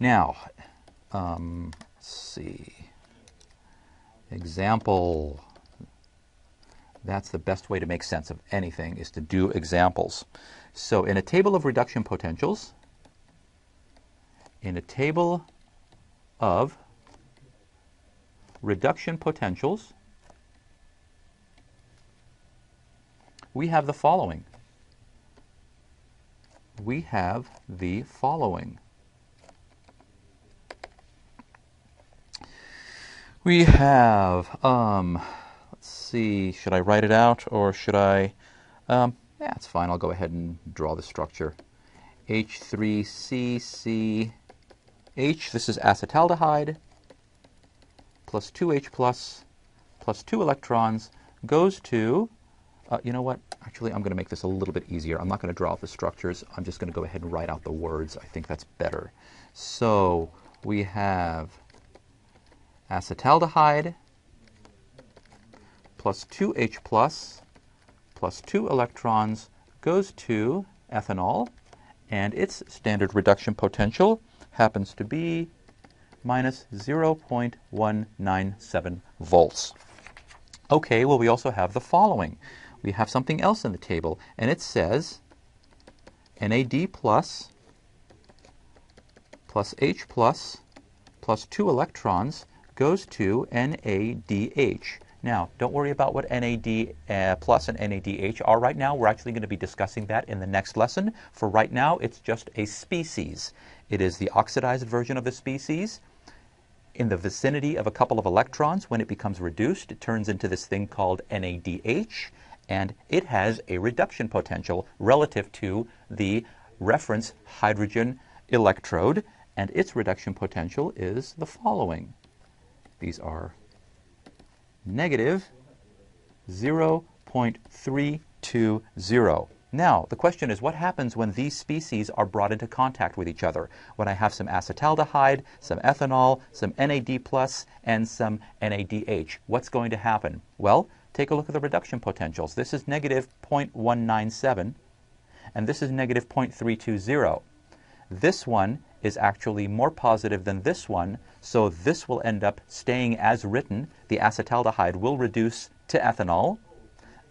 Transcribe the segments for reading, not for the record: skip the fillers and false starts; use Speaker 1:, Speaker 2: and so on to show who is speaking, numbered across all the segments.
Speaker 1: Now, let's see. Example. That's the best way to make sense of anything, is to do examples. So in a table of reduction potentials, we have the following. We have let's see, should I write it out or should I, yeah, it's fine, I'll go ahead and draw the structure. H3CCH, this is acetaldehyde, plus 2H plus 2 electrons goes to, you know what, actually I'm going to make this a little bit easier. I'm not going to draw out the structures, I'm just going to go ahead and write out the words. I think that's better. So we have acetaldehyde plus 2H plus 2 electrons goes to ethanol, and its standard reduction potential happens to be minus 0.197 volts. Okay, well, we also have the following. We have something else in the table, and it says NAD plus H plus 2 electrons goes to NADH. Now, don't worry about what NAD plus and NADH are right now. We're actually going to be discussing that in the next lesson. For right now, it's just a species. It is the oxidized version of the species. In the vicinity of a couple of electrons, when it becomes reduced, it turns into this thing called NADH, and it has a reduction potential relative to the reference hydrogen electrode, and its reduction potential is the following. These are negative 0.320. Now, the question is, what happens when these species are brought into contact with each other? When I have some acetaldehyde, some ethanol, some NAD+, and some NADH, what's going to happen? Well, take a look at the reduction potentials. This is negative 0.197, and this is negative 0.320. This one is actually more positive than this one, so this will end up staying as written. The acetaldehyde will reduce to ethanol.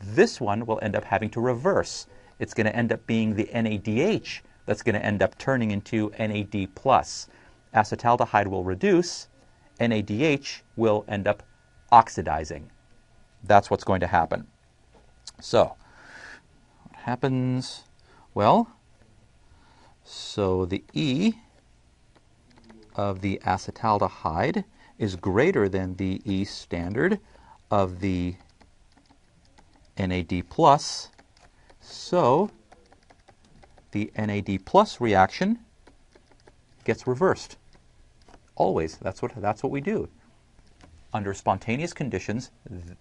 Speaker 1: This one will end up having to reverse. It's going to end up being the NADH that's going to end up turning into NAD+. Acetaldehyde will reduce. NADH will end up oxidizing. That's what's going to happen. So, what happens? Well, so the E of the acetaldehyde is greater than the E standard of the NAD+, so the NAD+ reaction gets reversed. Always, that's what we do. Under spontaneous conditions,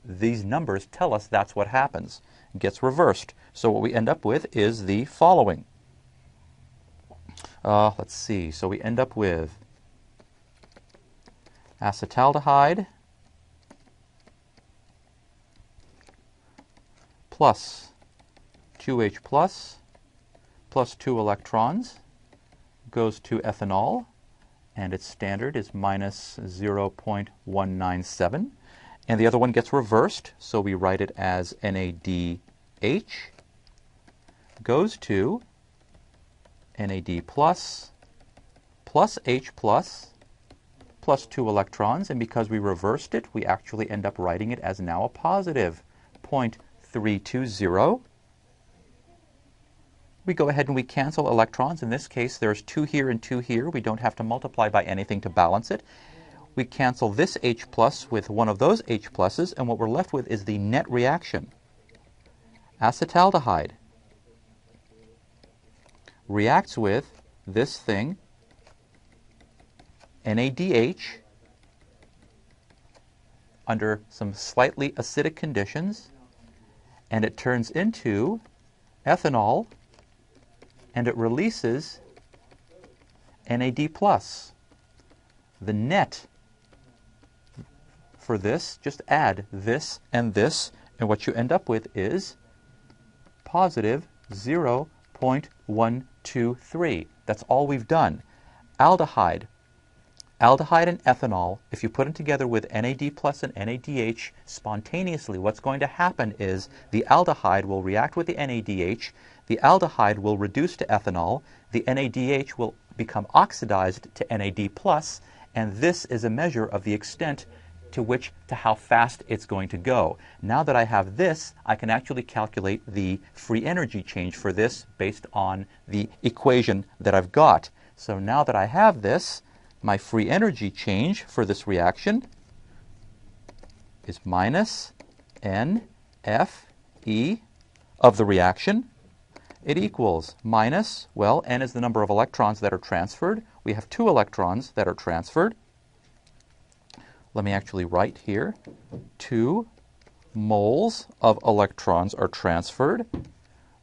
Speaker 1: these numbers tell us that's what happens. It gets reversed. So what we end up with is the following. Let's see. So we end up with acetaldehyde plus 2H plus 2 electrons goes to ethanol, and its standard is minus 0.197. And the other one gets reversed, so we write it as NADH goes to NAD plus H plus 2 electrons, and because we reversed it, we actually end up writing it as now a positive 0.320. We go ahead and we cancel electrons. In this case, there's 2 here and 2 here. We don't have to multiply by anything to balance it. We cancel this H plus with one of those H pluses, and what we're left with is the net reaction. Acetaldehyde reacts with this thing, NADH, under some slightly acidic conditions, and it turns into ethanol, and it releases NAD+. The net for this, just add this, and what you end up with is positive 0.123. That's all we've done. Aldehyde Aldehyde and ethanol, if you put them together with NAD plus and NADH, spontaneously what's going to happen is the aldehyde will react with the NADH, the aldehyde will reduce to ethanol, the NADH will become oxidized to NAD plus, and this is a measure of the extent to how fast it's going to go. Now that I have this, I can actually calculate the free energy change for this based on the equation that I've got. So now that I have this, my free energy change for this reaction is minus NFE of the reaction. It equals minus, well, N is the number of electrons that are transferred. We have 2 electrons that are transferred. Let me actually write here, 2 moles of electrons are transferred.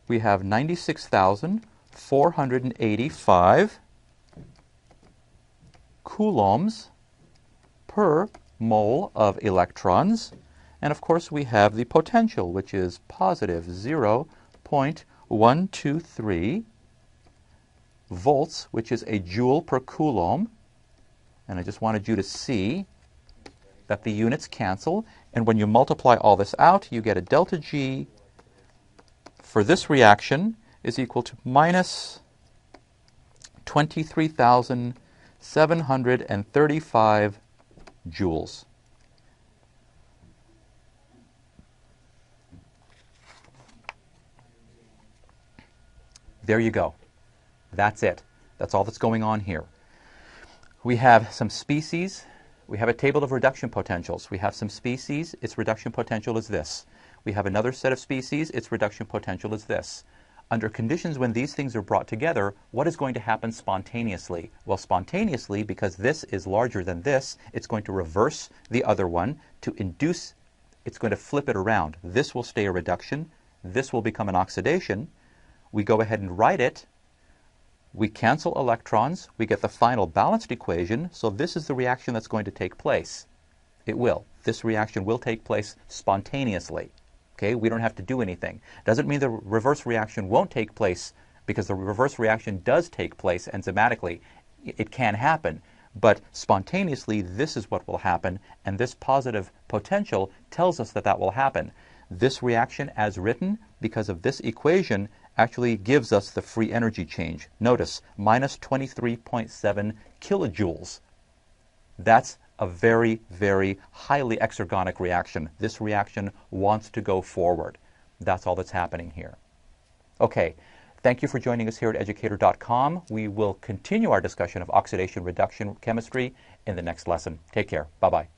Speaker 1: We have 96,485 coulombs per mole of electrons. And of course we have the potential, which is positive 0.123 volts, which is a joule per coulomb. And I just wanted you to see that the units cancel. And when you multiply all this out, you get a delta G for this reaction is equal to minus 23,735 joules. There you go. That's it. That's all that's going on here. We have some species. We have a table of reduction potentials. We have some species. Its reduction potential is this. We have another set of species. Its reduction potential is this. Under conditions when these things are brought together, what is going to happen spontaneously? Well, spontaneously, because this is larger than this, it's going to reverse the other one to induce, it's going to flip it around. This will stay a reduction. This will become an oxidation. We go ahead and write it. We cancel electrons. We get the final balanced equation. So this is the reaction that's going to take place. It will. This reaction will take place spontaneously. Okay, we don't have to do anything. Doesn't mean the reverse reaction won't take place, because the reverse reaction does take place enzymatically. It can happen, but spontaneously this is what will happen, and this positive potential tells us that that will happen. This reaction as written, because of this equation, actually gives us the free energy change. Notice, minus 23.7 kilojoules. That's a very, very highly exergonic reaction. This reaction wants to go forward. That's all that's happening here. Okay, thank you for joining us here at Educator.com. We will continue our discussion of oxidation reduction chemistry in the next lesson. Take care. Bye-bye.